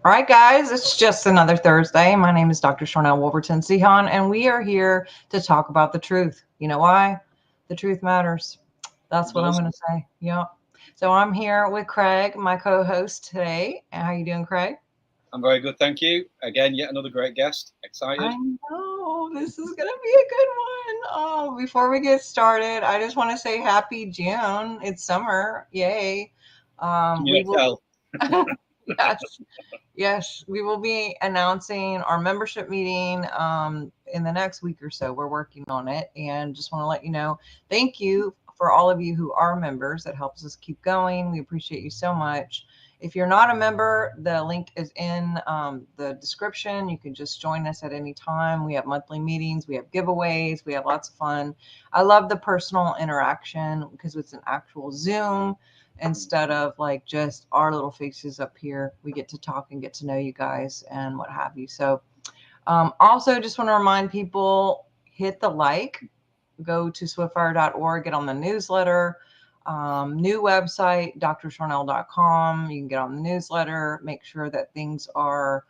All right, guys, it's just another Thursday. My name is Dr. Sharnael Wolverton Sehon, and we are here to talk about the truth. You know why? The truth matters. That's what I'm going to say. Yeah. So I'm here with Craig, my co-host today. How you doing, Craig? I'm very good, thank you. Again, yet another great guest. Excited. I know. This is going to be a good one. Oh, before we get started, I just want to say happy June. It's summer. Yay. We will... Yes, we will be announcing our membership meeting in the next week or so. We're working on it, and just want to let you know, thank you for all of you who are members. That helps us keep going. We appreciate you so much. If you're not a member, the link is in the description. You can just join us at any time. We have monthly meetings. We have giveaways. We have lots of fun. I love the personal interaction because it's an actual Zoom instead of like just our little faces up here. We get to talk and get to know you guys and what have you. So also just want to remind people, hit the like, go to swiftfire.org, get on the newsletter, new website, drsharnael.com. You can get on the newsletter, make sure that things are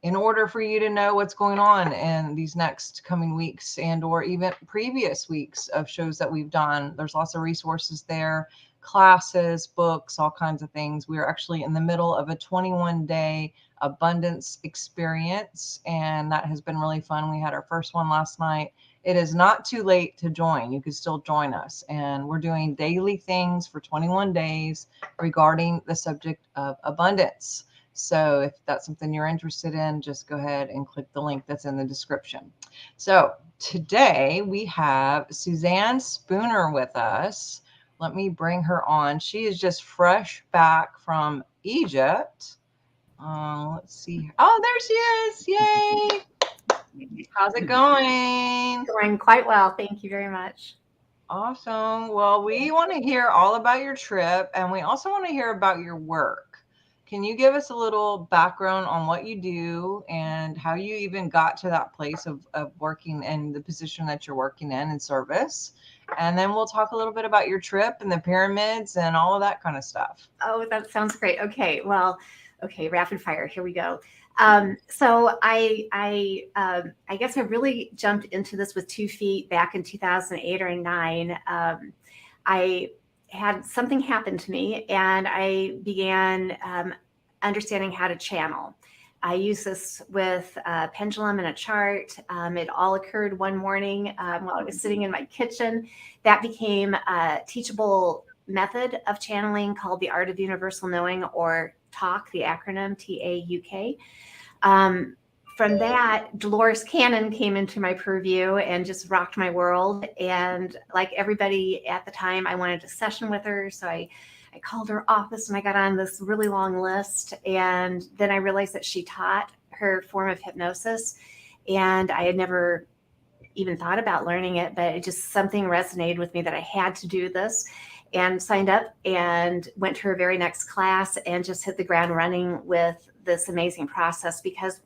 in order for you to know what's going on in these next coming weeks and or even previous weeks of shows that we've done. There's lots of resources there, classes, books, all kinds of things. We are actually in the middle of a 21-day abundance experience, and that has been really fun. We had our first one last night. It is not too late to join. You can still join us, and we're doing daily things for 21 days regarding the subject of abundance. So if that's something you're interested in, just go ahead and click the link that's in the description. So today we have Suzanne Spooner with us. Let me bring her on. She is just fresh back from Egypt. Let's see. Oh, there she is. Yay. How's it going? Going quite well. Thank you very much. Awesome. Well, we want to hear all about your trip, and we also want to hear about your work. Can you give us a little background on what you do and how you even got to that place of working in the position that you're working in service? And then we'll talk a little bit about your trip and the pyramids and all of that kind of stuff. Oh, that sounds great. Okay. Well, okay. Rapid fire. Here we go. So I guess I really jumped into this with 2 feet back in 2008 or 9. I had something happen to me, and I began understanding how to channel. I use this with a pendulum and a chart. It all occurred one morning while I was sitting in my kitchen. That became a teachable method of channeling called the Art of Universal Knowing, or TAUK, the acronym TAUK. From that, Dolores Cannon came into my purview and just rocked my world. And like everybody at the time, I wanted a session with her. So I called her office and I got on this really long list. And then I realized that she taught her form of hypnosis. And I had never even thought about learning it, but it just something resonated with me that I had to do this, and signed up and went to her very next class and just hit the ground running with this amazing process. Because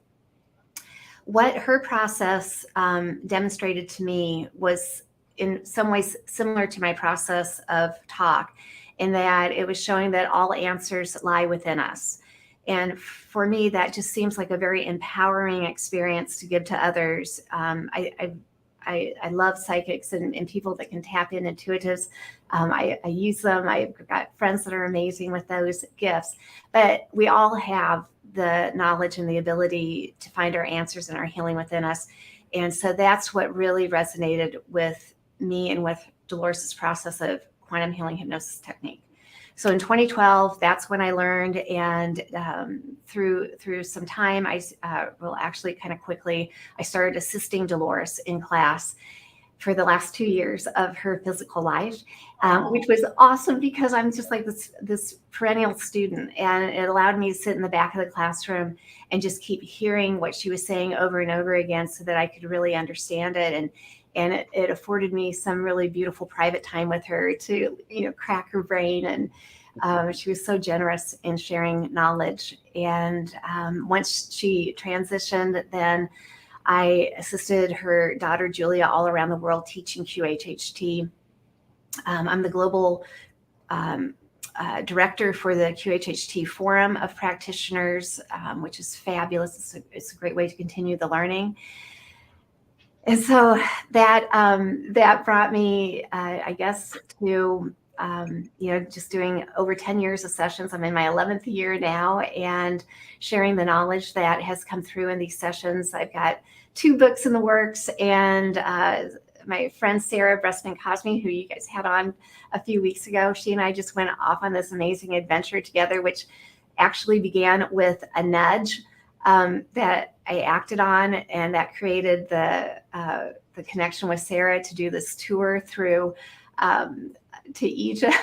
what her process demonstrated to me was in some ways similar to my process of TAUK, in that it was showing that all answers lie within us. And for me, that just seems like a very empowering experience to give to others. I love psychics and people that can tap in, intuitives. I use them. I've got friends that are amazing with those gifts. But we all have the knowledge and the ability to find our answers and our healing within us. And so that's what really resonated with me and with Dolores' process of quantum healing hypnosis technique. So in 2012, that's when I learned, and through some time, actually kind of quickly, I started assisting Dolores in class for the last 2 years of her physical life, which was awesome because I'm just like this perennial student, and it allowed me to sit in the back of the classroom and just keep hearing what she was saying over and over again so that I could really understand it. And it afforded me some really beautiful private time with her to, crack her brain. And she was so generous in sharing knowledge. And once she transitioned, then I assisted her daughter, Julia, all around the world teaching QHHT. I'm the global director for the QHHT Forum of Practitioners, which is fabulous. It's a great way to continue the learning. And so that brought me, I guess, to just doing over 10 years of sessions. I'm in my 11th year now, and sharing the knowledge that has come through in these sessions. I've got 2 books in the works, and my friend Sarah Breastman Cosme, who you guys had on a few weeks ago, she and I just went off on this amazing adventure together, which actually began with a nudge that I acted on, and that created the connection with Sarah to do this tour through to Egypt.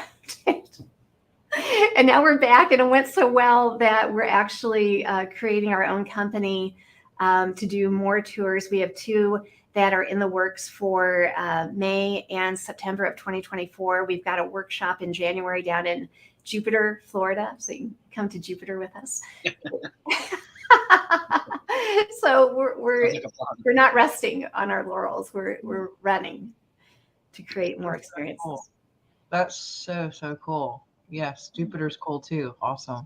And now we're back, and it went so well that we're actually creating our own company to do more tours. We have 2 that are in the works for May and September of 2024. We've got a workshop in January down in Jupiter, Florida, so you can come to Jupiter with us. So we're not resting on our laurels. We're running to create more experiences. Cool. That's so cool. Yes, Jupiter's cool too. Awesome.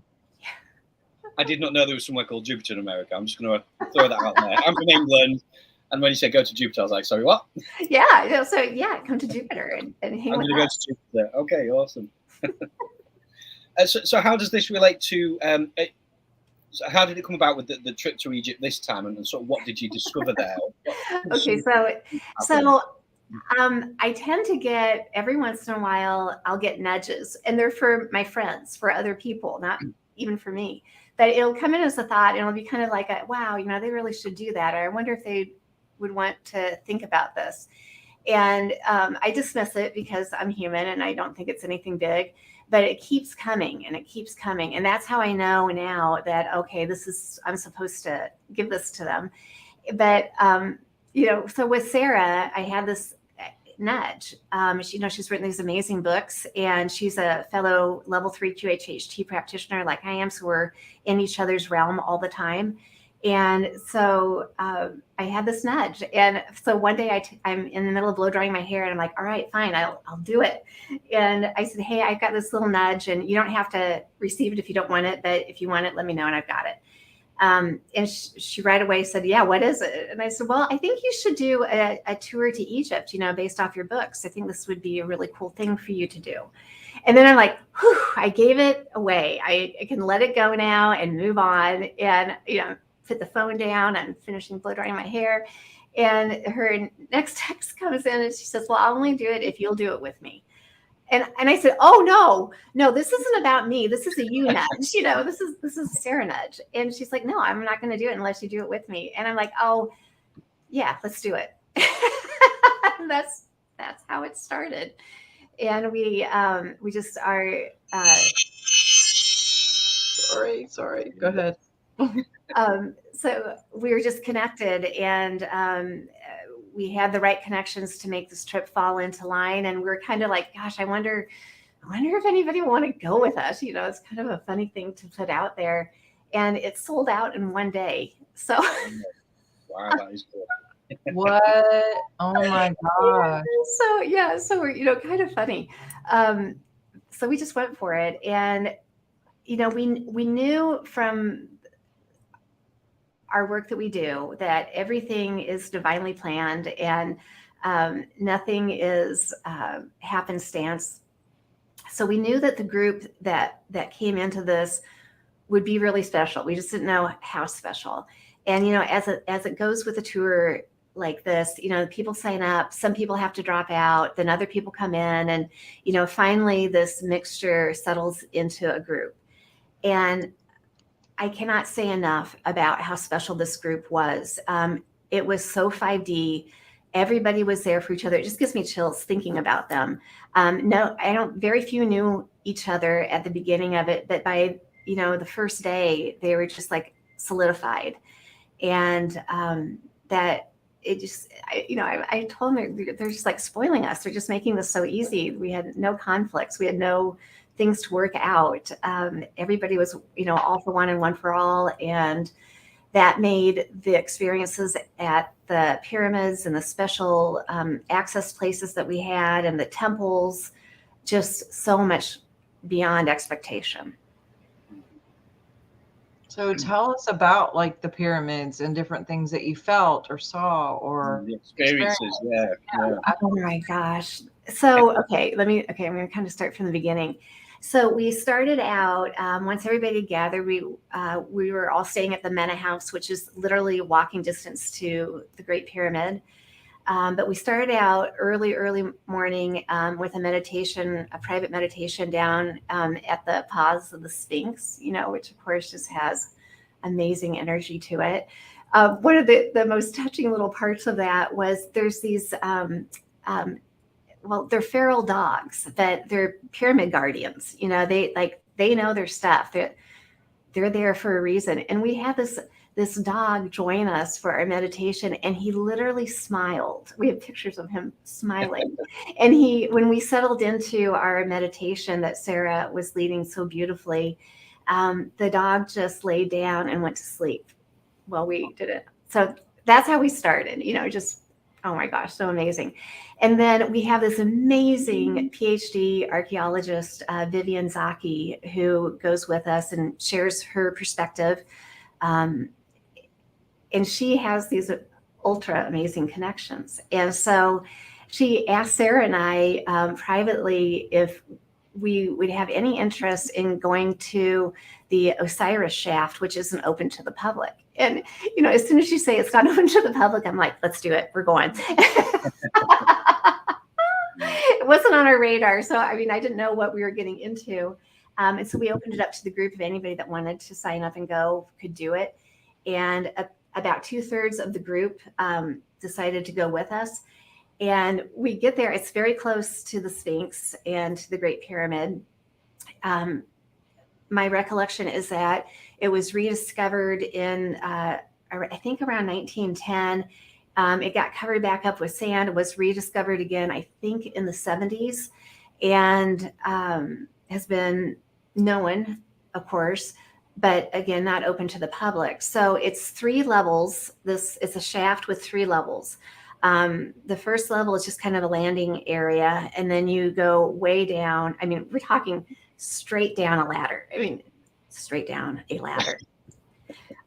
I did not know there was somewhere called Jupiter in America. I'm just going to throw that out there. I'm from England, and when you said go to Jupiter, I was like, sorry, what? Yeah. So yeah, come to Jupiter and hang I'm with going to go us. to Jupiter. Okay, awesome. So how does this relate to? So how did it come about with the trip to Egypt this time, and sort of what did you discover there? Okay, so I tend to get, every once in a while, I'll get nudges, and they're for my friends, for other people, not even for me. But it'll come in as a thought, and it'll be kind of like, wow, they really should do that. Or I wonder if they would want to think about this. And I dismiss it because I'm human and I don't think it's anything big. But it keeps coming and it keeps coming. And that's how I know now that, okay, I'm supposed to give this to them. But, so with Sarah, I had this nudge. She's written these amazing books, and she's a fellow level 3 QHHT practitioner like I am. So we're in each other's realm all the time. And so I had this nudge. And so one day I'm in the middle of blow drying my hair, and I'm like, all right, fine, I'll do it. And I said, hey, I've got this little nudge, and you don't have to receive it if you don't want it, but if you want it, let me know, and I've got it. And she right away said, yeah, what is it? And I said, well, I think you should do a tour to Egypt, based off your books. I think this would be a really cool thing for you to do. And then I'm like, whew, I gave it away. I can let it go now and move on. And, put the phone down. I'm finishing blow drying my hair. And her next text comes in, and she says, well, I'll only do it if you'll do it with me. And I said, oh, no, this isn't about me. This is a you nudge. This is a Sarah nudge. And she's like, no, I'm not going to do it unless you do it with me. And I'm like, oh, yeah, let's do it. That's how it started. And we just are. Sorry. Go ahead. So we were just connected, and we had the right connections to make this trip fall into line. And we were kind of like, gosh, I wonder if anybody will want to go with us. It's kind of a funny thing to put out there, and it sold out in one day. So wow, that is cool. What? Oh my gosh. So we're kind of funny. So we just went for it, and we knew from our work that we do that everything is divinely planned, and nothing is happenstance. So we knew that the group that came into this would be really special. We just didn't know how special. And as it goes with a tour like this, people sign up, some people have to drop out, then other people come in, and finally this mixture settles into a group. And I cannot say enough about how special this group was. It was so 5D. Everybody was there for each other. It just gives me chills thinking about them. Very few knew each other at the beginning of it, but by, the first day, they were just like solidified. And that it just, I told them they're just like spoiling us. They're just making this so easy. We had no conflicts. We had no things to work out. Everybody was, all for one and one for all. And that made the experiences at the pyramids and the special access places that we had and the temples just so much beyond expectation. So tell us about like the pyramids and different things that you felt or saw or The experiences. Yeah. Oh my gosh. So, okay, I'm going to kind of start from the beginning. So we started out, once everybody gathered, we were all staying at the Mena House, which is literally walking distance to the Great Pyramid. But we started out early morning with a private meditation down at the paws of the Sphinx, which of course just has amazing energy to it. One of the most touching little parts of that was there's these, they're feral dogs, but they're pyramid guardians. They know their stuff. They're there for a reason. And we had this dog join us for our meditation, and he literally smiled. We have pictures of him smiling. And when we settled into our meditation that Sarah was leading so beautifully, the dog just laid down and went to sleep while we did it. So that's how we started, just, oh my gosh, so amazing. And then we have this amazing PhD archaeologist, Vivian Zaki, who goes with us and shares her perspective. And she has these ultra amazing connections. And so she asked Sarah and I privately if we would have any interest in going to the Osiris shaft, which isn't open to the public. And, as soon as you say it's not open to the public, I'm like, let's do it. We're going. It wasn't on our radar. So, I didn't know what we were getting into. And so we opened it up to the group of anybody that wanted to sign up and go could do it. And about 2/3 of the group decided to go with us. And we get there. It's very close to the Sphinx and to the Great Pyramid. My recollection is that it was rediscovered in, I think, around 1910. It got covered back up with sand. It was rediscovered again, I think, in the 70s, and has been known, of course, but again, not open to the public. So it's 3 levels. It's a shaft with 3 levels. The first level is just kind of a landing area, and then you go way down. We're talking straight down a ladder. Straight down a ladder.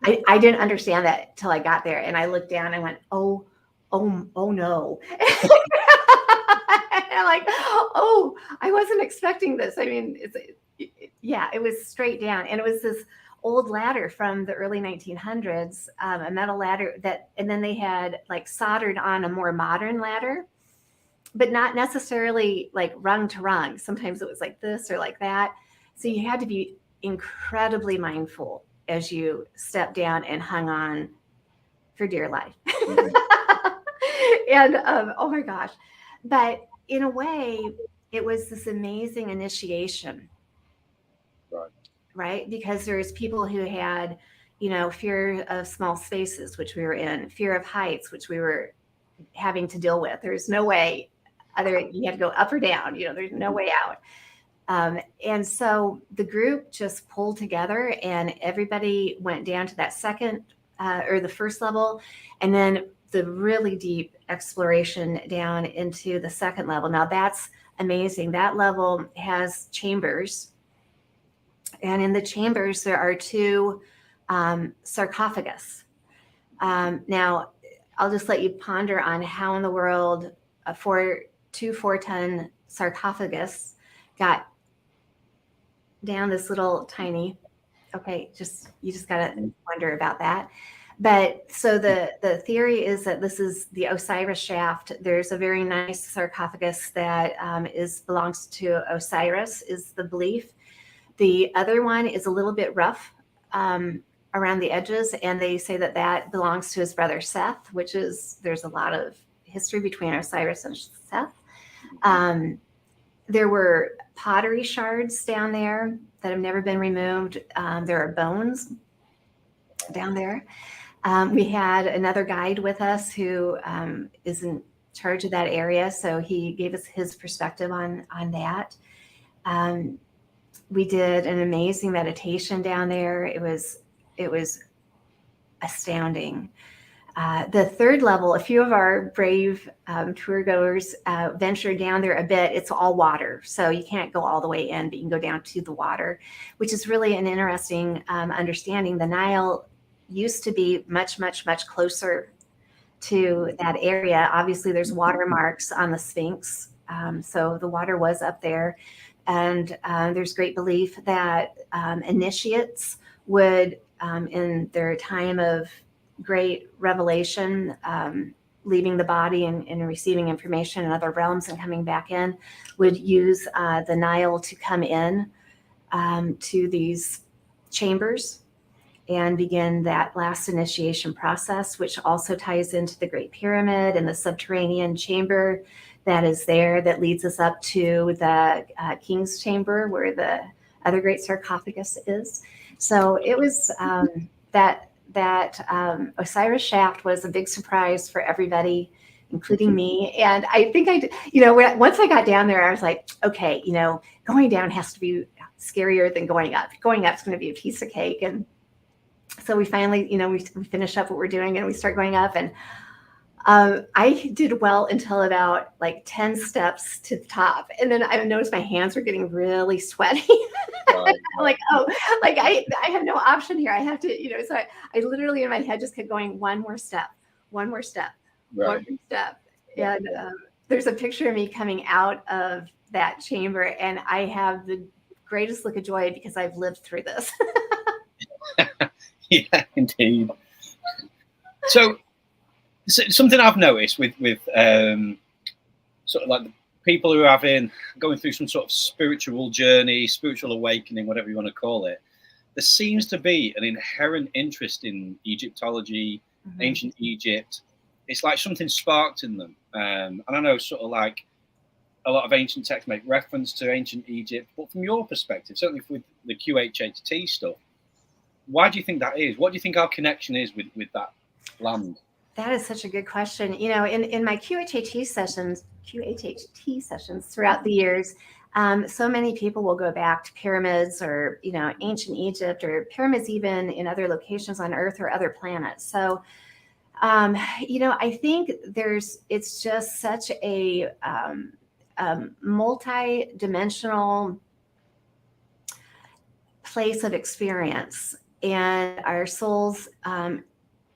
I didn't understand that till I got there, and I looked down and went, oh no. I'm like, oh, I wasn't expecting this. It was straight down, and it was this old ladder from the early 1900s, a metal ladder and then they had like soldered on a more modern ladder, but not necessarily like rung to rung. Sometimes it was like this or like that. So you had to be incredibly mindful as you stepped down and hung on for dear life. And oh my gosh. But in a way, it was this amazing initiation. Right? Because there's people who had, fear of small spaces, which we were in, fear of heights, which we were having to deal with. There's no way you had to go up or down, there's no way out. And so the group just pulled together, and everybody went down to that second or the first level, and then the really deep exploration down into the second level. Now that's amazing. That level has chambers. And in the chambers, there are 2 sarcophagus. Now, I'll just let you ponder on how in the world 2 4-ton sarcophagus got down this little tiny. Okay, you just got to wonder about that. But so the theory is that this is the Osiris shaft. There's a very nice sarcophagus that belongs to Osiris, is the belief. The other one is a little bit rough around the edges, and they say that belongs to his brother Seth, there's a lot of history between Osiris and Seth. There were pottery shards down there that have never been removed. There are bones down there. We had another guide with us who is in charge of that area, so he gave us his perspective on that. We did an amazing meditation down there. It was astounding. The third level, a few of our brave tour goers ventured down there a bit. It's all water, so you can't go all the way in, but you can go down to the water, which is really an interesting understanding. The Nile used to be much, much, much closer to that area. Obviously, there's watermarks on the Sphinx, so the water was up there. And there's great belief that initiates would, in their time of great revelation, leaving the body and receiving information in other realms and coming back in, would use the Nile to come in to these chambers and begin that last initiation process, which also ties into the Great Pyramid and the subterranean chamber that is there that leads us up to the King's Chamber, where the other great sarcophagus is. So it was that Osiris shaft was a big surprise for everybody, including me. And I think once I got down there, I was like, okay, going down has to be scarier than going up. Going up is going to be a piece of cake. And so we finally, we finish up what we're doing and we start going up. And I did well until about like 10 steps to the top. And then I noticed my hands were getting really sweaty. I'm like, I have no option here. I have to, so I literally in my head just kept going, one more step, one more step, right. one more step. And there's a picture of me coming out of that chamber, and I have the greatest look of joy because I've lived through this. Yeah, indeed. So something I've noticed with sort of like the people who are going through some sort of spiritual journey, spiritual awakening, whatever you want to call it, there seems to be an inherent interest in Egyptology, ancient Egypt. It's like something sparked in them. And I know sort of like a lot of ancient texts make reference to ancient Egypt, but from your perspective, certainly with the QHHT stuff, why do you think that is? What do you think our connection is with that land? That is such a good question. In my QHHT sessions throughout the years, so many people will go back to pyramids or, ancient Egypt or pyramids even in other locations on Earth or other planets. So, I think it's just such a multi-dimensional place of experience. And our souls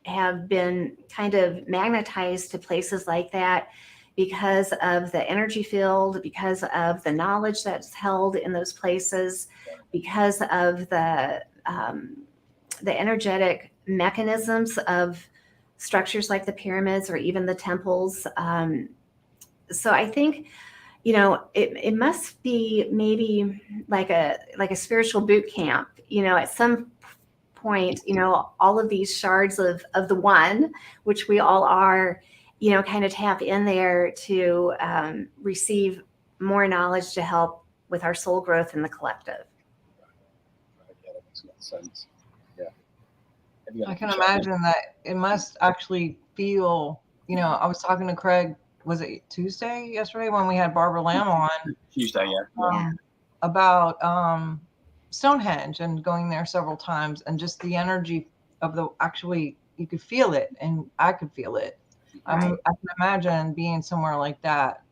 have been kind of magnetized to places like that because of the energy field, because of the knowledge that's held in those places, because of the energetic mechanisms of structures like the pyramids or even the temples. So I think, it must be maybe like a spiritual boot camp, at some point, all of these shards of the one, which we all are, kind of tap in there to receive more knowledge to help with our soul growth in the collective. Yeah, that makes a lot of sense. Yeah. I can imagine that it must actually feel, I was talking to Craig, was it Tuesday yesterday when we had Barbara Lamb on? Tuesday, yeah. About Stonehenge and going there several times, and just the energy of you could feel it, and I could feel it. Right. I can imagine being somewhere like that.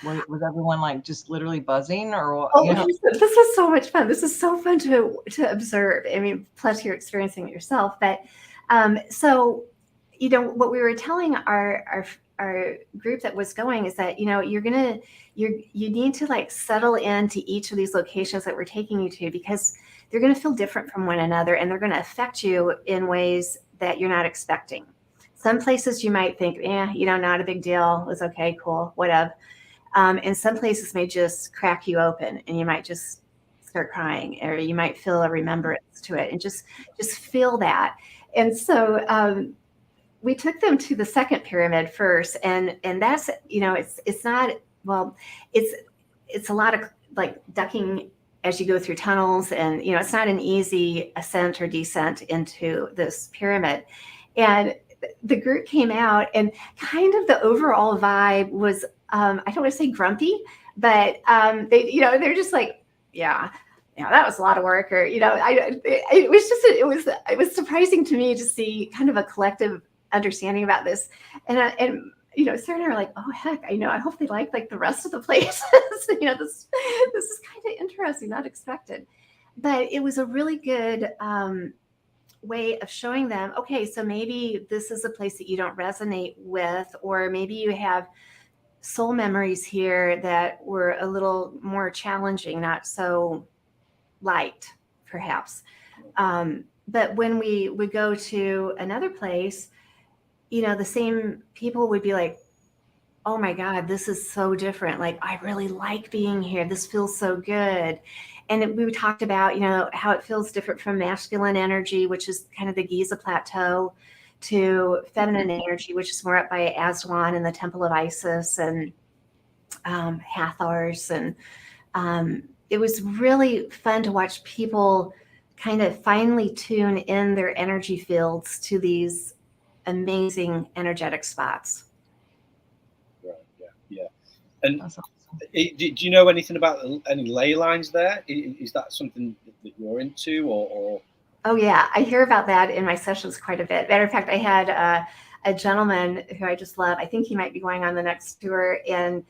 Was everyone like just literally buzzing, or what? This was so much fun. This is so fun to observe. I mean, plus you're experiencing it yourself. But so what we were telling our group that was going is that you need to like settle into each of these locations that we're taking you to, because they're going to feel different from one another, and they're going to affect you in ways that you're not expecting. Some places you might think, not a big deal. It was okay, cool, whatever. And some places may just crack you open, and you might just start crying, or you might feel a remembrance to it, and just feel that. And so we took them to the second pyramid first, and that's it's not, well, it's a lot of like ducking as you go through tunnels, and it's not an easy ascent or descent into this pyramid. And the group came out, and kind of the overall vibe was I don't want to say grumpy, but they're just like, yeah, that was a lot of work, or it was surprising to me to see kind of a collective understanding about this. And you know, Sarah and I are like, oh heck, I know. I hope they like the rest of the places. You know, this is kind of interesting, not expected, but it was a really good way of showing them, okay, so maybe this is a place that you don't resonate with, or maybe you have soul memories here that were a little more challenging, not so light, perhaps. But when we would go to another place, you know, the same people would be like, oh my God, this is so different. Like, I really like being here. This feels so good. And we talked about, you know, how it feels different from masculine energy, which is kind of the Giza plateau, to feminine energy, which is more up by Aswan and the Temple of Isis and Hathors. And it was really fun to watch people kind of finely tune in their energy fields to these amazing energetic spots. Right. Yeah. And That's awesome. do you know anything about any ley lines there? Is that something that you're into, or? Oh yeah, I hear about that in my sessions quite a bit. Matter of fact, I had a gentleman who I just love. I think he might be going on the next tour, and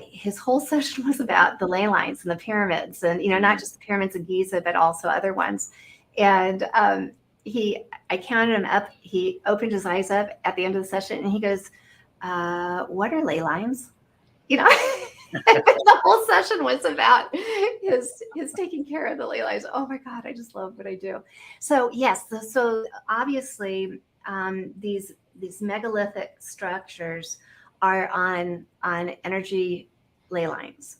his whole session was about the ley lines and the pyramids, and you know, not just the pyramids of Giza, but also other ones. And I counted him up. He opened his eyes up at the end of the session, and he goes, "What are ley lines?" You know. The whole session was about his taking care of the ley lines. Oh my God, I just love what I do. So yes, so obviously these megalithic structures are on energy ley lines,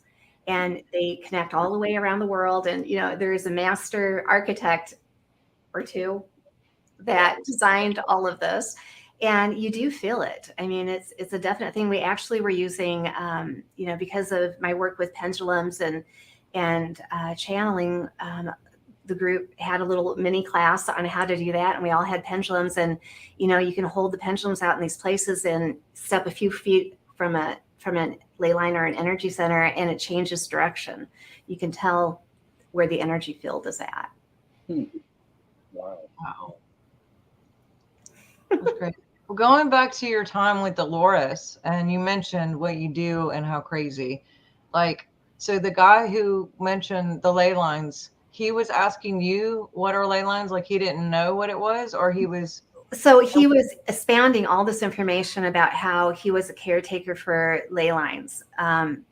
and they connect all the way around the world. And you know, there is a master architect or two that designed all of this. And you do feel it. I mean, it's a definite thing. We actually were using, you know, because of my work with pendulums and channeling, the group had a little mini class on how to do that. And we all had pendulums, and, you know, you can hold the pendulums out in these places and step a few feet from a ley line or an energy center, and it changes direction. You can tell where the energy field is at. Wow. That's great. Well, going back to your time with Dolores, and you mentioned what you do and how crazy, like, so the guy who mentioned the ley lines, he was asking you what are ley lines? Like, he didn't know what it was, or he was. So he was expounding all this information about how he was a caretaker for ley lines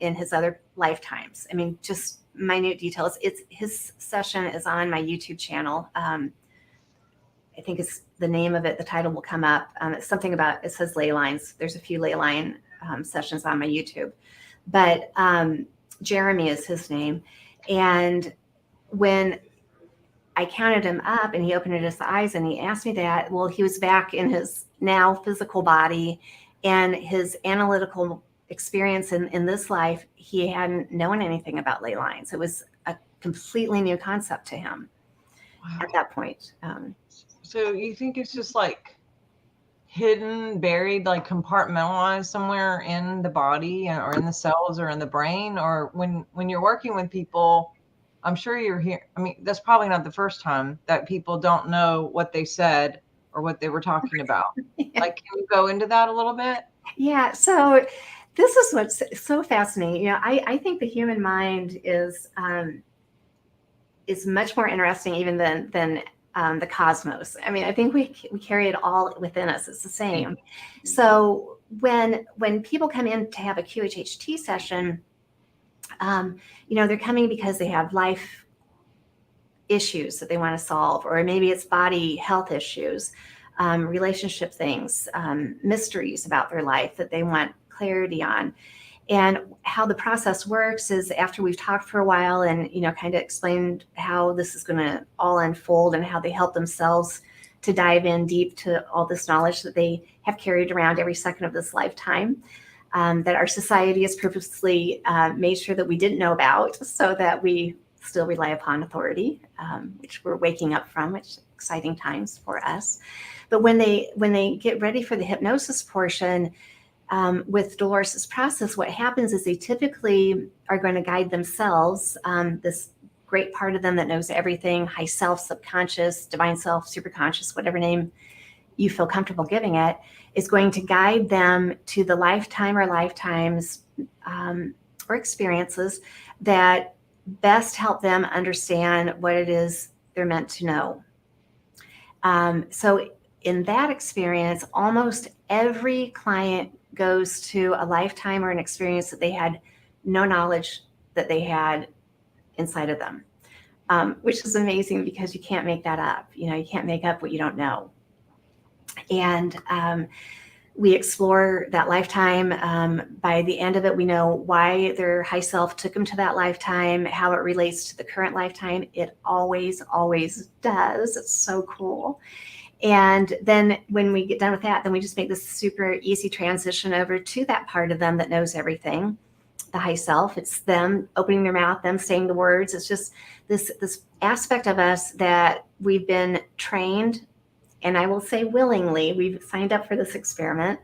in his other lifetimes. I mean, just minute details. His session is on my YouTube channel. I think it's the name of it. The title will come up. It's something about, it says ley lines. There's a few ley line sessions on my YouTube, but Jeremy is his name. And when I counted him up and he opened his eyes and he asked me that, well, he was back in his now physical body, and his analytical experience in this life, he hadn't known anything about ley lines. It was a completely new concept to him at that point. So you think it's just like hidden, buried, like compartmentalized somewhere in the body or in the cells or in the brain? Or when you're working with people, I'm sure you're here. I mean, that's probably not the first time that people don't know what they said or what they were talking about. Yeah. Like, can you go into that a little bit? Yeah. So this is what's so fascinating. You know, I think the human mind is much more interesting even than the cosmos. I mean, I think we carry it all within us. It's the same. So when people come in to have a QHHT session, you know, they're coming because they have life issues that they want to solve, or maybe it's body health issues, relationship things, mysteries about their life that they want clarity on. And how the process works is, after we've talked for a while and, you know, kind of explained how this is going to all unfold and how they help themselves to dive in deep to all this knowledge that they have carried around every second of this lifetime, that our society has purposely made sure that we didn't know about, so that we still rely upon authority, which we're waking up from, which is exciting times for us. But when they get ready for the hypnosis portion, with Dolores' process, what happens is they typically are going to guide themselves, this great part of them that knows everything, high self, subconscious, divine self, superconscious, whatever name you feel comfortable giving it, is going to guide them to the lifetime or lifetimes or experiences that best help them understand what it is they're meant to know. So in that experience, almost every client goes to a lifetime or an experience that they had no knowledge that they had inside of them, which is amazing because you can't make that up. You can't make up what you don't know. And we explore that lifetime. By the end of it, we know why their high self took them to that lifetime, how it relates to the current lifetime. It always, always does. It's so cool. And then when we get done with that, then we just make this super easy transition over to that part of them that knows everything, the high self. It's them opening their mouth, them saying the words. It's just this aspect of us that we've been trained, and I will say willingly, we've signed up for this experiment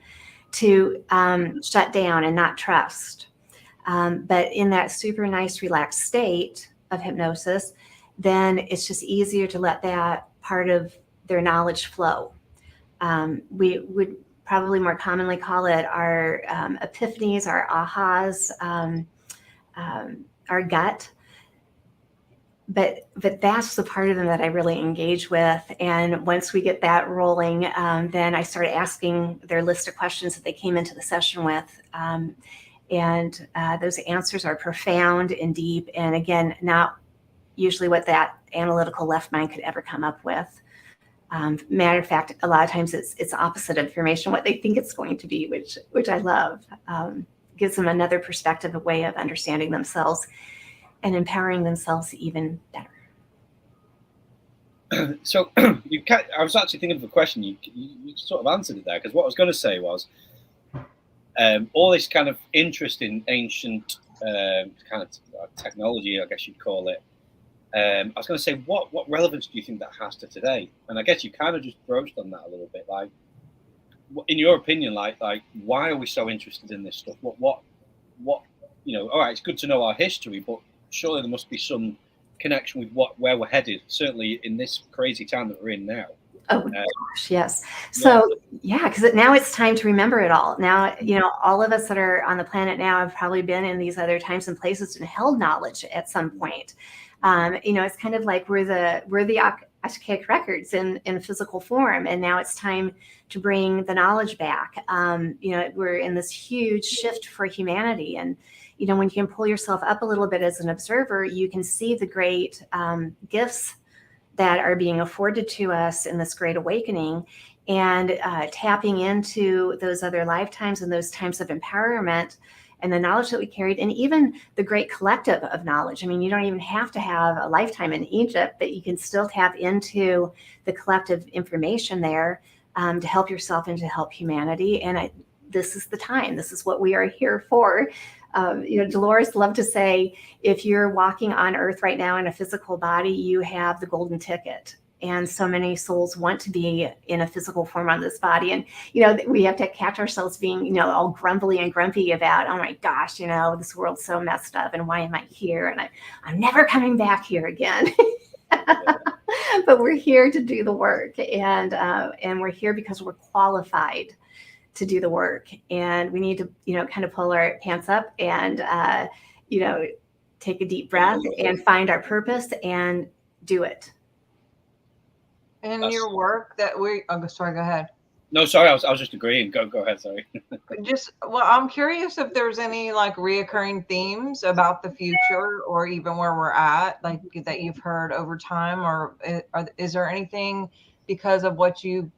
to shut down and not trust. But in that super nice, relaxed state of hypnosis, then it's just easier to let that part of their knowledge flow. We would probably more commonly call it our epiphanies, our ahas, our gut. But that's the part of them that I really engage with. And once we get that rolling, then I start asking their list of questions that they came into the session with. And those answers are profound and deep. And again, not usually what that analytical left mind could ever come up with. Matter of fact, a lot of times it's opposite information, what they think it's going to be, which I love. Gives them another perspective, a way of understanding themselves and empowering themselves even better. So I was actually thinking of a question. You sort of answered it there, because what I was going to say was all this kind of interest in ancient kind of technology, I guess you'd call it. I was going to say, what relevance do you think that has to today? And I guess you kind of just broached on that a little bit. Like, in your opinion, like why are we so interested in this stuff? What all right, it's good to know our history, but surely there must be some connection with where we're headed, certainly in this crazy time that we're in now. Oh gosh, yes. So yeah, because now it's time to remember it all. Now, all of us that are on the planet now have probably been in these other times and places and held knowledge at some point. It's kind of like we're the Akashic records in physical form, and now it's time to bring the knowledge back. We're in this huge shift for humanity, and when you can pull yourself up a little bit as an observer, you can see the great gifts that are being afforded to us in this great awakening, and tapping into those other lifetimes and those times of empowerment and the knowledge that we carried, and even the great collective of knowledge. I mean, you don't even have to have a lifetime in Egypt, but you can still tap into the collective information there to help yourself and to help humanity. And this is the time. This is what we are here for. Dolores loved to say, if you're walking on earth right now in a physical body, you have the golden ticket. And so many souls want to be in a physical form on this body. And, we have to catch ourselves being, all grumbly and grumpy about, oh my gosh, this world's so messed up and why am I here? And I'm never coming back here again. But we're here to do the work. And we're here because we're qualified to do the work. And we need to, kind of pull our pants up and, take a deep breath and find our purpose and do it. In your work that sorry, go ahead. No, sorry, I was just agreeing. Go ahead, sorry. I'm curious if there's any like reoccurring themes about the future or even where we're at, like that you've heard over time, or is there anything because of what you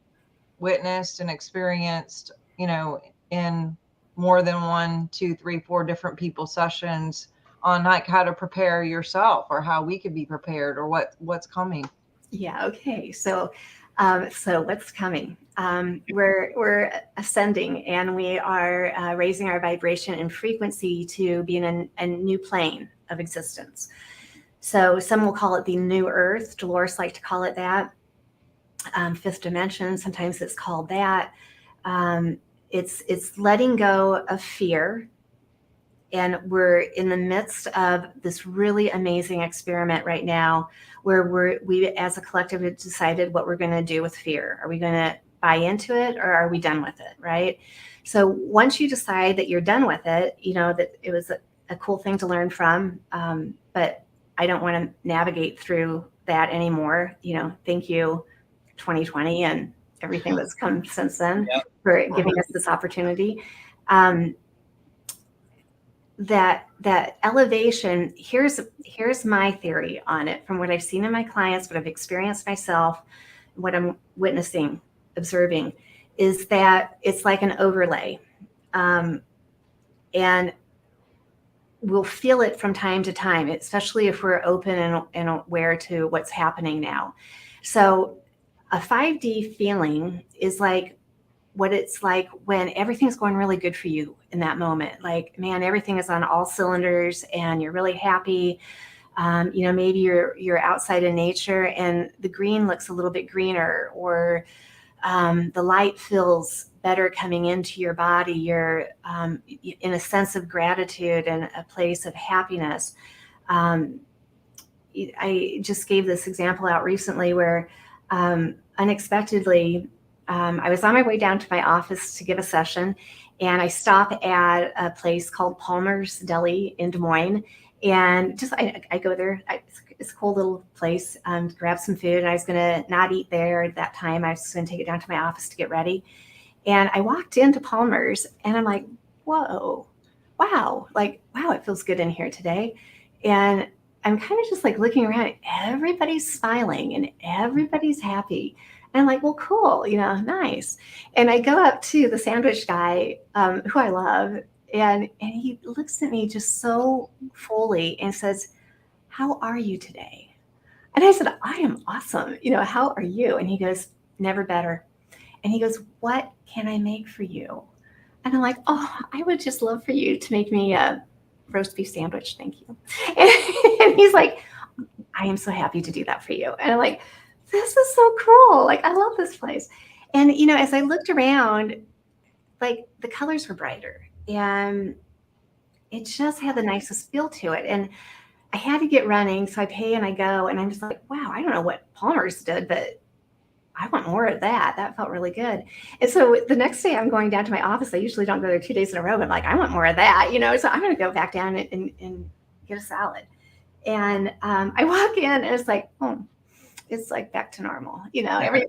witnessed and experienced, in more than 1, 2, 3, 4 different people sessions on like how to prepare yourself or how we could be prepared or what's coming? Yeah. Okay. So what's coming? We're ascending, and we are raising our vibration and frequency to be in a new plane of existence. So some will call it the new earth. Dolores liked to call it that. Fifth dimension. Sometimes it's called that. It's letting go of fear. And we're in the midst of this really amazing experiment right now where we as a collective have decided what we're going to do with fear. Are we going to buy into it, or are we done with it, right? So once you decide that you're done with it, that it was a cool thing to learn from, but I don't want to navigate through that anymore. Thank you, 2020, and everything that's come since then for giving us this opportunity. That elevation, here's my theory on it from what I've seen in my clients, what I've experienced myself, what I'm witnessing, observing, is that it's like an overlay. And we'll feel it from time to time, especially if we're open and aware to what's happening now. So a 5D feeling is like what it's like when everything's going really good for you in that moment. Like, man, everything is on all cylinders and you're really happy. Maybe you're outside in nature and the green looks a little bit greener, or the light feels better coming into your body. You're in a sense of gratitude and a place of happiness. I just gave this example out recently where unexpectedly, I was on my way down to my office to give a session, and I stop at a place called Palmer's Deli in Des Moines. And just I go there. It's a cool little place. Grab some food, and I was going to not eat there at that time. I was going to take it down to my office to get ready. And I walked into Palmer's, and I'm like, whoa, wow, it feels good in here today. And I'm kind of just like looking around. Everybody's smiling and everybody's happy. And I'm like, well, cool, nice. And I go up to the sandwich guy, who I love, and he looks at me just so fully and says, how are you today? And I said, I am awesome. How are you? And he goes, never better. And he goes, what can I make for you? And I'm like, oh, I would just love for you to make me a roast beef sandwich. Thank you. And he's like, I am so happy to do that for you. And I'm like, this is so cool. Like, I love this place. And, as I looked around, like the colors were brighter and it just had the nicest feel to it. And I had to get running. So I pay and I go, and I'm just like, wow, I don't know what Palmer's did, but I want more of that. That felt really good. And so the next day I'm going down to my office. I usually don't go there 2 days in a row, but like, I want more of that, so I'm going to go back down and get a salad. And I walk in and it's like, it's like back to normal, everything.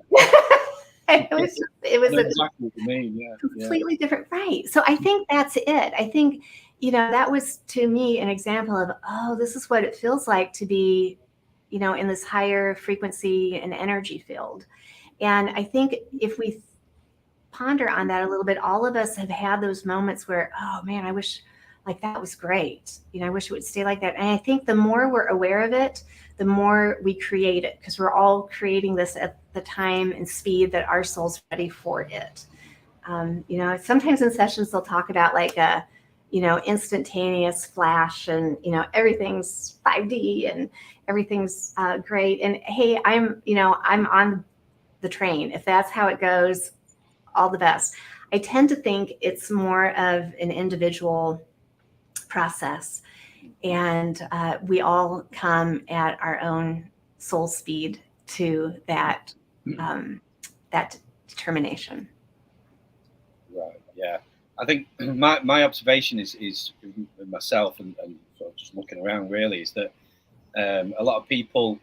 it was exactly what you mean. Completely different. Right. So I think that's it. I think, that was to me an example of, this is what it feels like to be, in this higher frequency and energy field. And I think if we ponder on that a little bit, all of us have had those moments where, oh man, I wish like that was great. I wish it would stay like that. And I think the more we're aware of it, the more we create it, because we're all creating this at the time and speed that our soul's ready for it. Sometimes in sessions they'll talk about like a, instantaneous flash and, everything's 5D and everything's great. And hey, I'm on the train. If that's how it goes, all the best. I tend to think it's more of an individual process. And we all come at our own soul speed to that that determination. Right. Yeah. I think my observation is with myself and sort of just looking around really is that a lot of people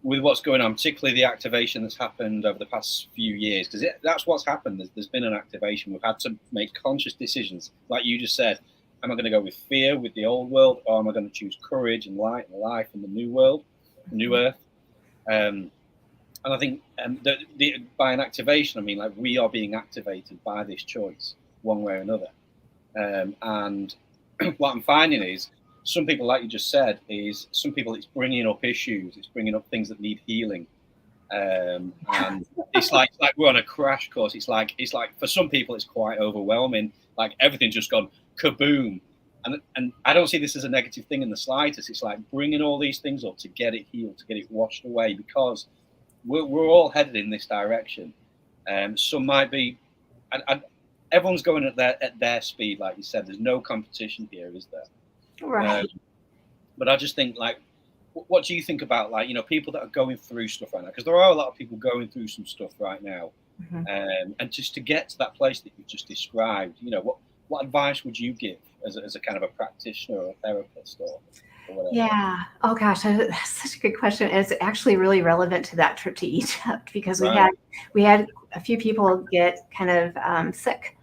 with what's going on, particularly the activation that's happened over the past few years, because that's what's happened. There's been an activation. We've had to make conscious decisions, like you just said. Am I going to go with fear with the old world, or am I going to choose courage and light and life in the new world, the new earth? And I think by an activation, I mean like we are being activated by this choice, one way or another. And what I'm finding is some people, like you just said, some people it's bringing up issues, it's bringing up things that need healing. And it's like we're on a crash course. It's like for some people it's quite overwhelming. Like everything's just gone kaboom, and I don't see this as a negative thing in the slightest. It's like bringing all these things up to get it healed, to get it washed away, because we're all headed in this direction. Some might be, and everyone's going at their speed, like you said. There's no competition here, is there? Right. But I just think, like, what do you think about, like, people that are going through stuff right now? Because there are a lot of people going through some stuff right now. And just to get to that place that you've just described, what advice would you give as a kind of a practitioner or a therapist or whatever? Yeah. Oh gosh, that's such a good question. And it's actually really relevant to that trip to Egypt, because we had a few people get kind of sick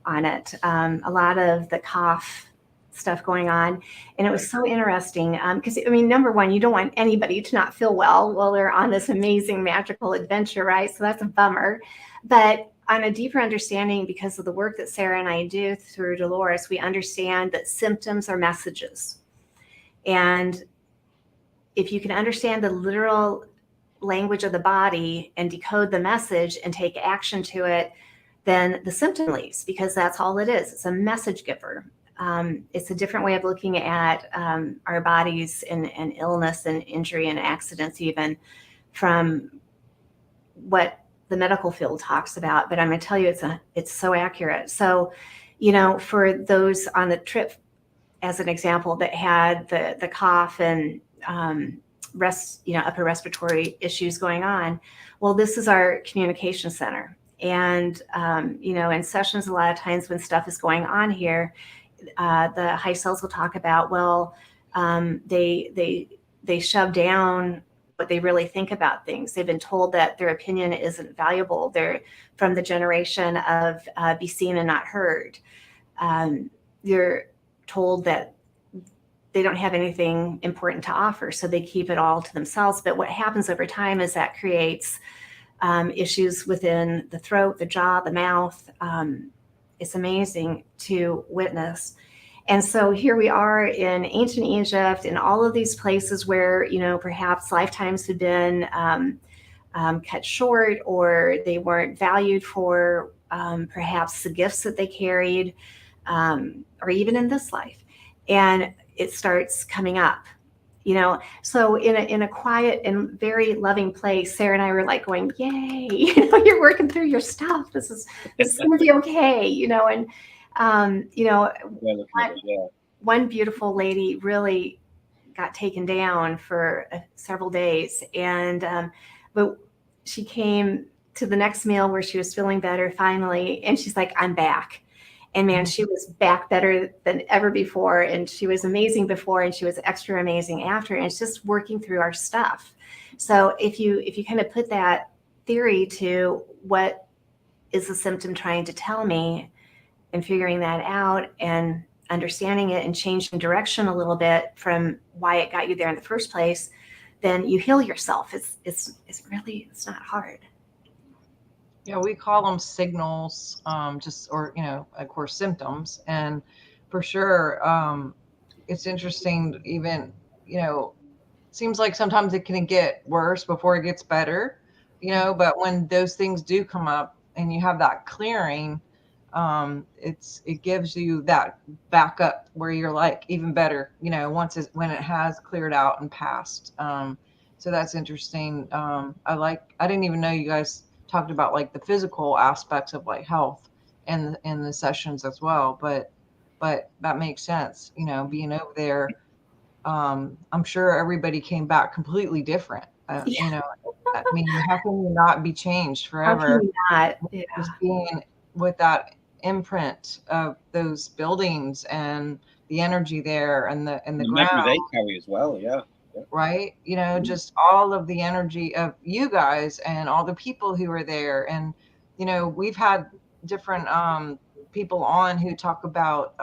on it. A lot of the cough stuff going on, and it was so interesting because number one, you don't want anybody to not feel well while they're on this amazing magical adventure, right? So that's a bummer. But on a deeper understanding, because of the work that Sarah and I do through Dolores, we understand that symptoms are messages. And if you can understand the literal language of the body and decode the message and take action to it, then the symptom leaves, because that's all it is. It's a message giver. It's a different way of looking at our bodies and illness and injury and accidents, even from what the medical field talks about. But I'm going to tell you, it's so accurate. So, for those on the trip, as an example, that had the cough and upper respiratory issues going on, well, this is our communication center. And in sessions, a lot of times when stuff is going on here, the high selves will talk about, well, they shove down what they really think about things. They've been told that their opinion isn't valuable. They're from the generation of be seen and not heard. They're told that they don't have anything important to offer, so they keep it all to themselves. But what happens over time is that creates issues within the throat, the jaw, the mouth. It's amazing to witness. And so here we are in ancient Egypt, in all of these places where, perhaps lifetimes had been cut short, or they weren't valued for perhaps the gifts that they carried, or even in this life. And it starts coming up, so in a quiet and very loving place, Sarah and I were like going, yay, you're working through your stuff. This is going to be okay, one beautiful lady really got taken down for several days. And, but she came to the next meal where she was feeling better finally. And she's like, I'm back. And man, she was back better than ever before. And she was amazing before, and she was extra amazing after. And it's just working through our stuff. So if you kind of put that theory to what is the symptom trying to tell me, and figuring that out and understanding it and changing direction a little bit from why it got you there in the first place, then you heal yourself. It's not hard. Yeah, we call them signals, or of course, symptoms. And for sure, it's interesting, even, seems like sometimes it can get worse before it gets better, but when those things do come up and you have that clearing, it gives you that backup where you're like even better, when it has cleared out and passed. So that's interesting. I didn't even know you guys talked about like the physical aspects of like health in the sessions as well, but that makes sense, being over there. I'm sure everybody came back completely different. I mean, how can you not be changed forever? How can you not? Yeah. Just being with that imprint of those buildings and the energy there and the ground they carry as well. Yeah. Right. Just all of the energy of you guys and all the people who are there. And, we've had different people on who talk about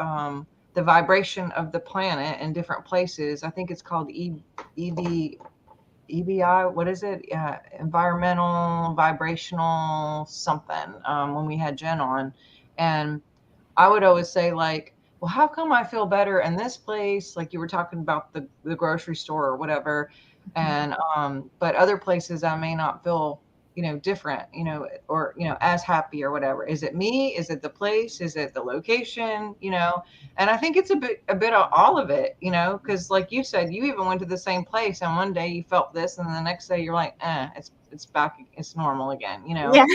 the vibration of the planet in different places. I think it's called EBI. What is it? Environmental, vibrational something, when we had Jen on. And I would always say, like, well, how come I feel better in this place? Like you were talking about the grocery store or whatever. And, but other places I may not feel, different, or, as happy or whatever. Is it me? Is it the place? Is it the location? And I think it's a bit of all of it, because like you said, you even went to the same place and one day you felt this and the next day you're like, it's back. It's normal again, Yeah.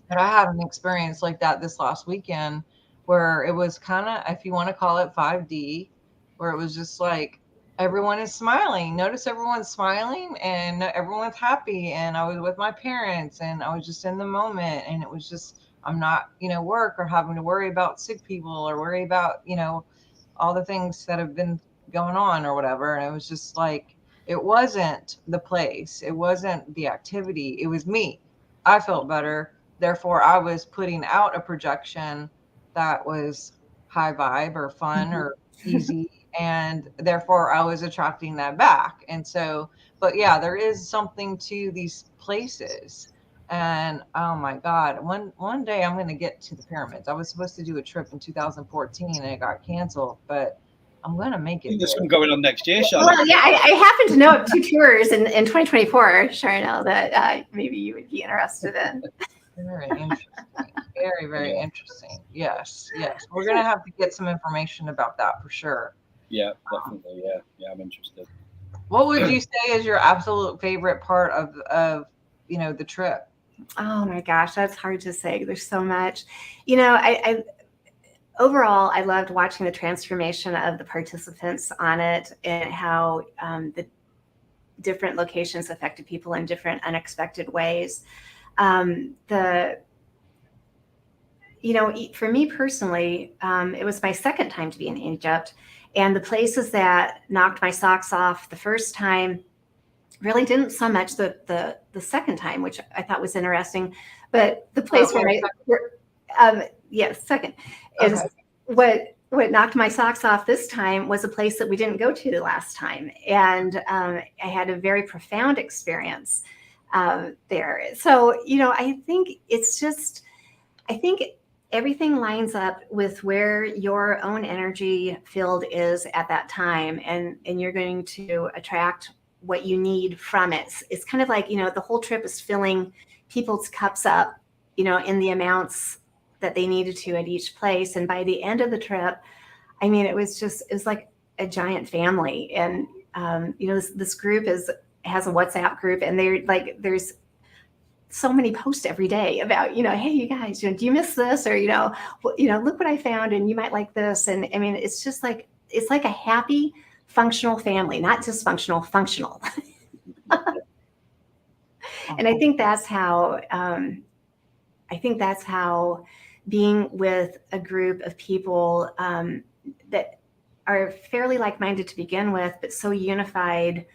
But I had an experience like that this last weekend where it was kind of, if you want to call it 5D, where it was just like everyone is smiling. Notice everyone's smiling and everyone's happy. And I was with my parents and I was just in the moment. And it was just, I'm not, work or having to worry about sick people or worry about, all the things that have been going on or whatever. And it was just like, it wasn't the place, it wasn't the activity, it was me. I felt better. Therefore, I was putting out a projection that was high vibe or fun or easy. And therefore, I was attracting that back. And so, but yeah, there is something to these places. And oh my God, one day I'm going to get to the pyramids. I was supposed to do a trip in 2014 and it got canceled, but I'm going to make I it think there's there. something going on next year, Sharnael. Well, yeah, I happen to know of 2 tours in 2024, Sharnael, that maybe you would be interested in. Very interesting. Very, very interesting. Yes, yes. We're going to have to get some information about that for sure. Yeah, definitely. Yeah, I'm interested. What would you say is your absolute favorite part of the trip? Oh my gosh, that's hard to say. There's so much. I overall, I loved watching the transformation of the participants on it and how the different locations affected people in different unexpected ways. For me personally, it was my second time to be in Egypt, and the places that knocked my socks off the first time really didn't so much the second time, which I thought was interesting. But the place second is Okay. what knocked my socks off this time was a place that we didn't go to the last time, and I had a very profound experience there. So I think everything lines up with where your own energy field is at that time, and you're going to attract what you need from it. It's kind of like, the whole trip is filling people's cups up, in the amounts that they needed to at each place. And by the end of the trip, I mean, it was like a giant family. And, this group has a WhatsApp group, and there's so many posts every day about, hey, you guys, do you miss this? Or, look what I found and you might like this. And I mean, it's just like, it's like a happy, functional family, not dysfunctional, functional. And I think that's how being with a group of people that are fairly like-minded to begin with, but so unified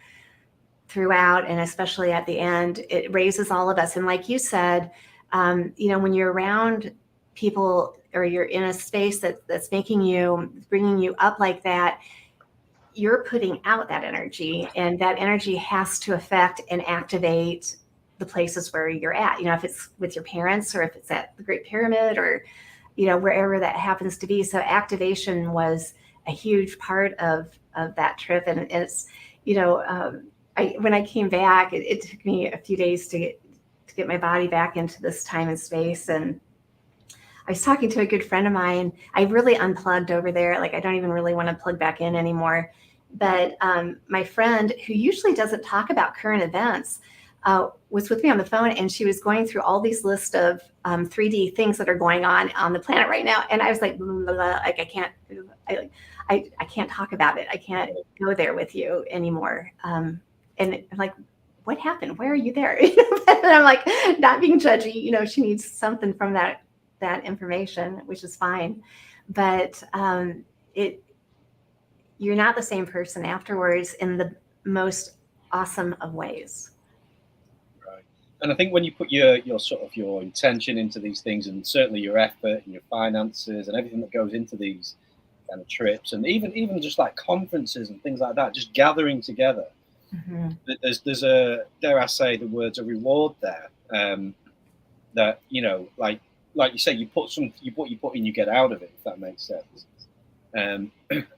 throughout, and especially at the end, it raises all of us. And like you said, when you're around people or you're in a space that's bringing you up like that, you're putting out that energy, and that energy has to affect and activate the places where you're at. If it's with your parents or if it's at the Great Pyramid or, wherever that happens to be. So activation was a huge part of that trip. And it's, when I came back, it took me a few days to get my body back into this time and space. And I was talking to a good friend of mine. I really unplugged over there. Like, I don't even really want to plug back in anymore. But my friend, who usually doesn't talk about current events, was with me on the phone, and she was going through all these lists of 3D things that are going on the planet right now. And I was like, blah, blah, blah, like, I can't talk about it. I can't go there with you anymore. And I'm like, what happened? Where are you there? And I'm like, not being judgy, she needs something from that information, which is fine. But you're not the same person afterwards in the most awesome of ways. Right. And I think when you put your intention into these things, and certainly your effort and your finances and everything that goes into these kind of trips, and even just like conferences and things like that, just gathering together, there's a, dare I say the words, a reward there, that like you say, you put what you put in, you get out of it, if that makes sense. And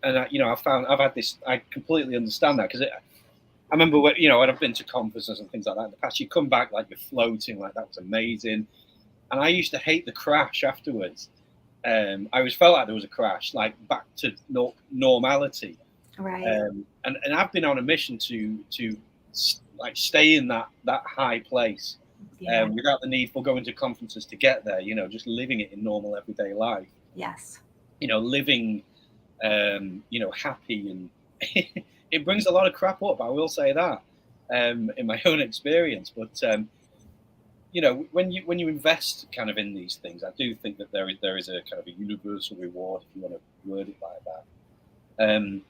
I've had this, I completely understand that, because I remember when I've been to conferences and things like that in the past, you come back like you're floating, like that was amazing. And I used to hate the crash afterwards. I always felt like there was a crash, like back to normality. Right. And I've been on a mission to like stay in that high place, without the need for going to conferences to get there, just living it in normal everyday life. Yes. Living, happy and, it brings a lot of crap up. I will say that in my own experience. But you know, when you invest kind of in these things, I do think that there is a kind of a universal reward, if you want to word it like that.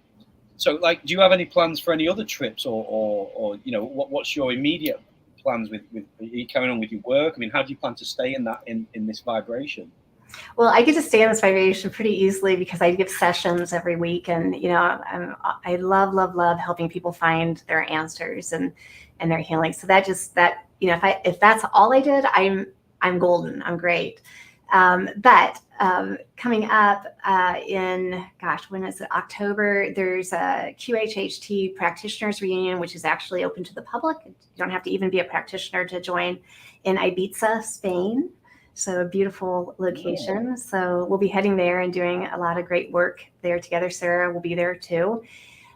So, like, do you have any plans for any other trips, or you know, what's your immediate plans with are you carrying on with your work? I mean, how do you plan to stay in that in this vibration? Well, I get to stay in this vibration pretty easily because I give sessions every week, and you know, I love helping people find their answers and their healing. So that you know, if that's all I did, I'm golden. I'm great. But coming up in, gosh, when is it? October, there's a QHHT practitioners reunion, which is actually open to the public. You don't have to even be a practitioner to join, in Ibiza, Spain. So a beautiful location. So we'll be heading there and doing a lot of great work there together. Sarah will be there too.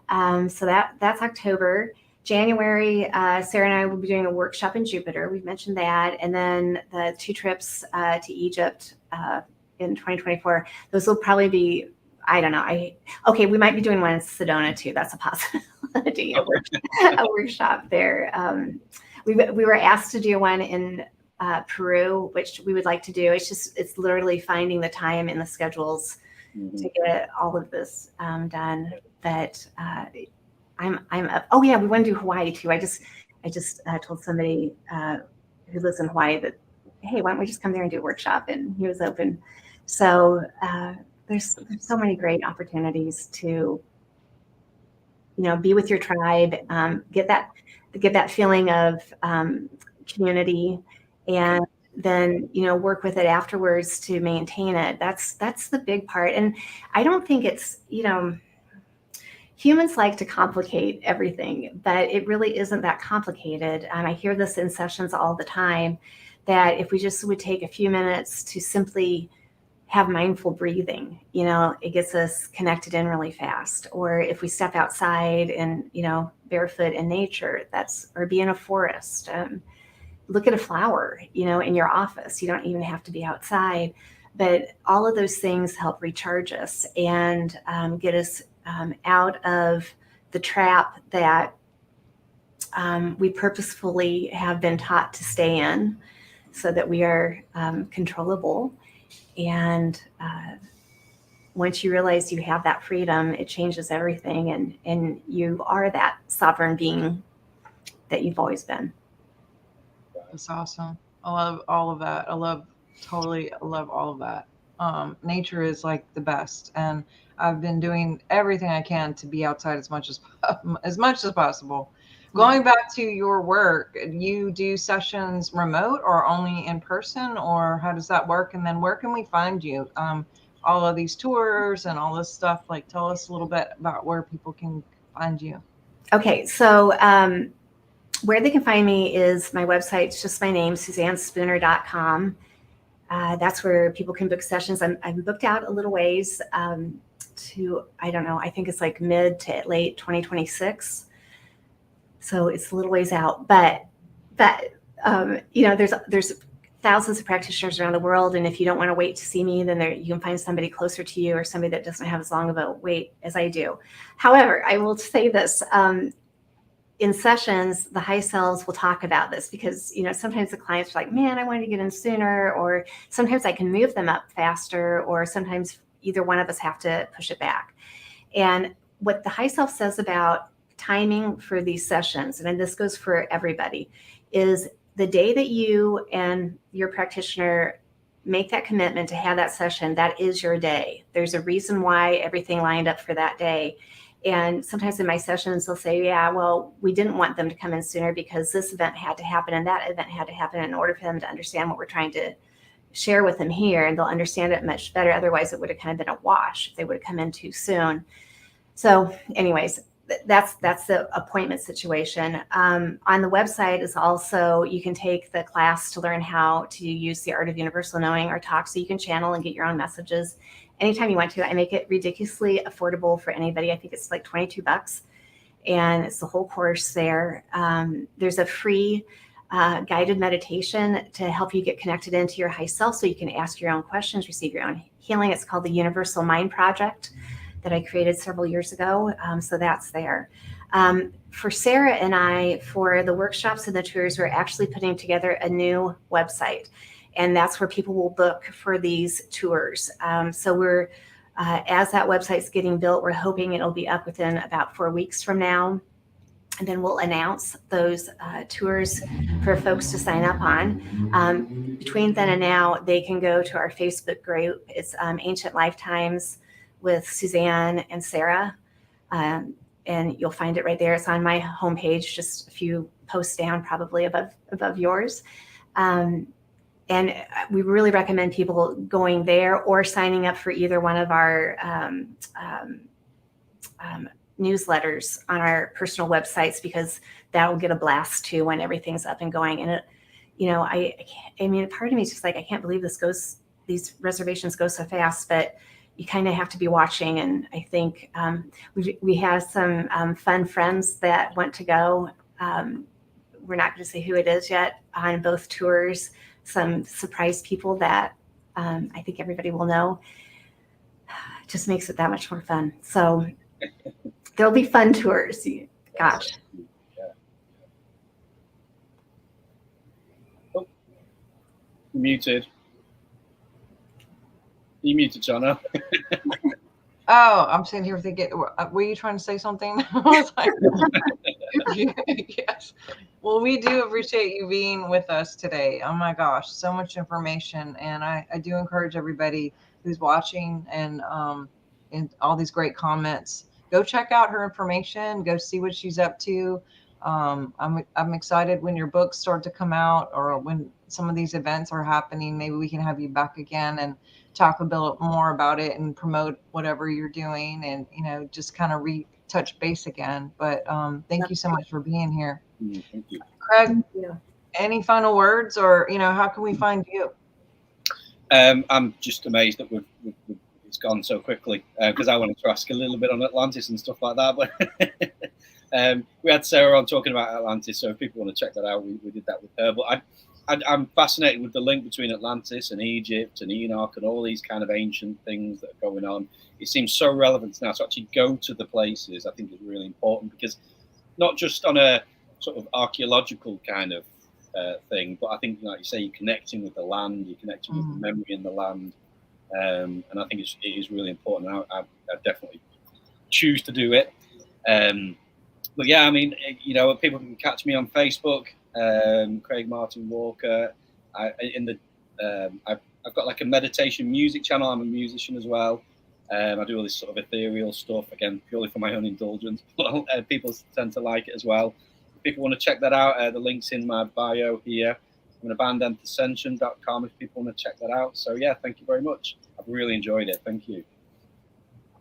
So that's October. January, Sarah and I will be doing a workshop in Jupiter. We've mentioned that. And then the 2 trips to Egypt in 2024. Those will probably be, I don't know. Okay, we might be doing one in Sedona too. That's a possibility. A workshop there. We were asked to do one in Peru, which we would like to do. It's literally finding the time in the schedules to get all of this done. But I'm up. Oh yeah, we want to do Hawaii too. I just told somebody who lives in Hawaii that, hey, why don't we just come there and do a workshop? And he was open. So there's so many great opportunities to, you know, be with your tribe, get that feeling of community, and then, you know, work with it afterwards to maintain it. That's the big part. And I don't think it's, you know, humans like to complicate everything, but it really isn't that complicated. I hear this in sessions all the time, that if we just would take a few minutes to simply have mindful breathing, you know, it gets us connected in really fast. Or if we step outside and, you know, barefoot in nature, or be in a forest, look at a flower, you know, in your office. You don't even have to be outside, but all of those things help recharge us and get us out of the trap that we purposefully have been taught to stay in, so that we are controllable. And once you realize you have that freedom, it changes everything, and you are that sovereign being that you've always been. That's awesome. I love all of that. I love all of that. Nature is like the best, and I've been doing everything I can to be outside as much as possible. Going back to your work, you do sessions remote or only in person, or how does that work? And then where can we find you? All of these tours and all this stuff, like, tell us a little bit about where people can find you. Okay, so where they can find me is my website. It's just my name, SuzanneSpooner.com. That's where people can book sessions. I'm booked out a little ways to, I don't know, I think it's like mid to late 2026. So it's a little ways out, but you know, there's thousands of practitioners around the world. And if you don't want to wait to see me, then you can find somebody closer to you, or somebody that doesn't have as long of a wait as I do. However, I will say this, in sessions, the high selves will talk about this, because, you know, sometimes the clients are like, man, I wanted to get in sooner, or sometimes I can move them up faster, or sometimes either one of us have to push it back. And what the high self says about timing for these sessions, and this goes for everybody, is the day that you and your practitioner make that commitment to have that session, that is your day. There's a reason why everything lined up for that day. And sometimes in my sessions, they'll say, yeah, well, we didn't want them to come in sooner because this event had to happen and that event had to happen in order for them to understand what we're trying to share with them here. And they'll understand it much better. Otherwise, it would have kind of been a wash if they would have come in too soon. So anyways, that's the appointment situation. On the website is also, you can take the class to learn how to use the art of universal knowing, or talk, so you can channel and get your own messages anytime you want to. I make it ridiculously affordable for anybody. I think it's like $22, and it's the whole course there. There's a free guided meditation to help you get connected into your high self, so you can ask your own questions, receive your own healing. It's called the Universal Mind Project, that I created several years ago. So that's there. For Sarah and I, for the workshops and the tours, we're actually putting together a new website, and that's where people will book for these tours. So we're, as that website's getting built, we're hoping it'll be up within about 4 weeks from now. And then we'll announce those tours for folks to sign up on. Between then and now, they can go to our Facebook group. It's Ancient Lifetimes with Suzanne and Sarah. And you'll find it right there. It's on my homepage, just a few posts down, probably above yours. And we really recommend people going there or signing up for either one of our newsletters on our personal websites, because that will get a blast too when everything's up and going. And I mean, part of me is just like, I can't believe these reservations go so fast, but you kind of have to be watching. And I think we have some fun friends that want to go. We're not going to say who it is yet on both tours. Some surprise people that I think everybody will know. It just makes it that much more fun. So there'll be fun tours. Gosh. Oh, you're muted. You muted, Sharnael. Oh, I'm sitting here thinking, were you trying to say something? I was like, yes. Well, we do appreciate you being with us today. Oh my gosh, so much information. And I do encourage everybody who's watching and all these great comments, go check out her information, go see what she's up to. I'm excited when your books start to come out, or when some of these events are happening. Maybe we can have you back again and talk a bit more about it and promote whatever you're doing, and just kind of retouch base again. But thank you so much for being here. Thank you. Craig, any final words, or how can we find you? I'm just amazed that it's gone so quickly, because I wanted to ask a little bit on Atlantis and stuff like that, but we had Sarah on talking about Atlantis, so if people want to check that out, we did that with her. But I'm fascinated with the link between Atlantis and Egypt and Enoch and all these kind of ancient things that are going on. It seems so relevant now to actually go to the places. I think is really important, because not just on a sort of archaeological kind of thing, but I think, like you say, you're connecting with the land, you're connecting with the memory in the land, and I think it is really important. I definitely choose to do it. But yeah, I mean, people can catch me on Facebook, Craig Martin Walker. I've got like a meditation music channel. I'm a musician as well. I do all this sort of ethereal stuff, again, purely for my own indulgence. But people tend to like it as well. If people want to check that out, the link's in my bio here. I'm in a band, Ascension.com, if people want to check that out. So yeah, thank you very much. I've really enjoyed it. Thank you.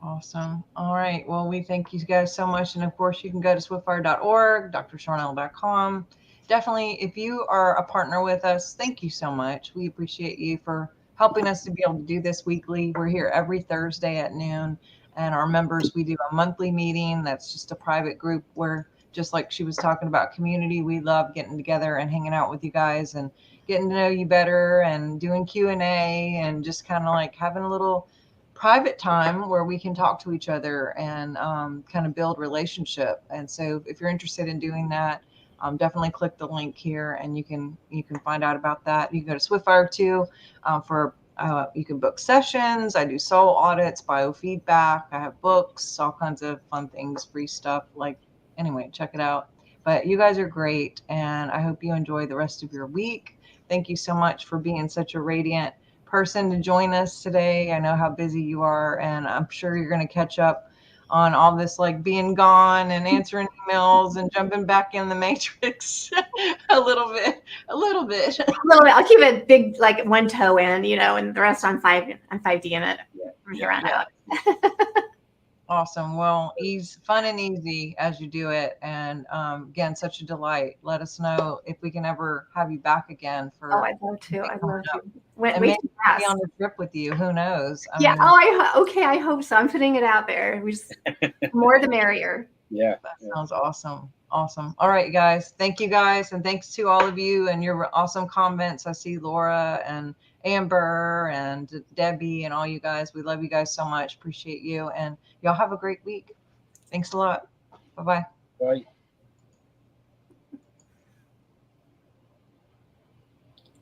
Awesome. All right. Well, we thank you guys so much. And of course, you can go to swiftfire.org, drsharnael.com. Definitely, if you are a partner with us, thank you so much. We appreciate you for helping us to be able to do this weekly. We're here every Thursday at noon. And our members, we do a monthly meeting. That's just a private group where, just like she was talking about community, we love getting together and hanging out with you guys and getting to know you better and doing Q&A and just kind of like having a little private time where we can talk to each other and kind of build relationship. And so if you're interested in doing that, definitely click the link here and you can find out about that. You can go to Swiftfire too for you can book sessions. I do soul audits, biofeedback. I have books, all kinds of fun things, free stuff. Anyway, check it out. But you guys are great, and I hope you enjoy the rest of your week. Thank you so much for being such a radiant person to join us today. I know how busy you are, and I'm sure you're going to catch up on all this, being gone and answering emails and jumping back in the matrix a little bit. I'll keep it big, one toe in, and the rest on 5D in it from here on out. Awesome. Well, fun and easy as you do it. And again, such a delight. Let us know if we can ever have you back again for. Oh, I'd love to. Maybe be on the trip with you. Who knows? I hope so. I'm putting it out there. More the merrier. Yeah. That sounds awesome. Awesome. All right, guys. Thank you guys. And thanks to all of you and your awesome comments. I see Laura and Amber and Debbie and all you guys. We love you guys so much. Appreciate you. And y'all have a great week. Thanks a lot. Bye-bye. Bye.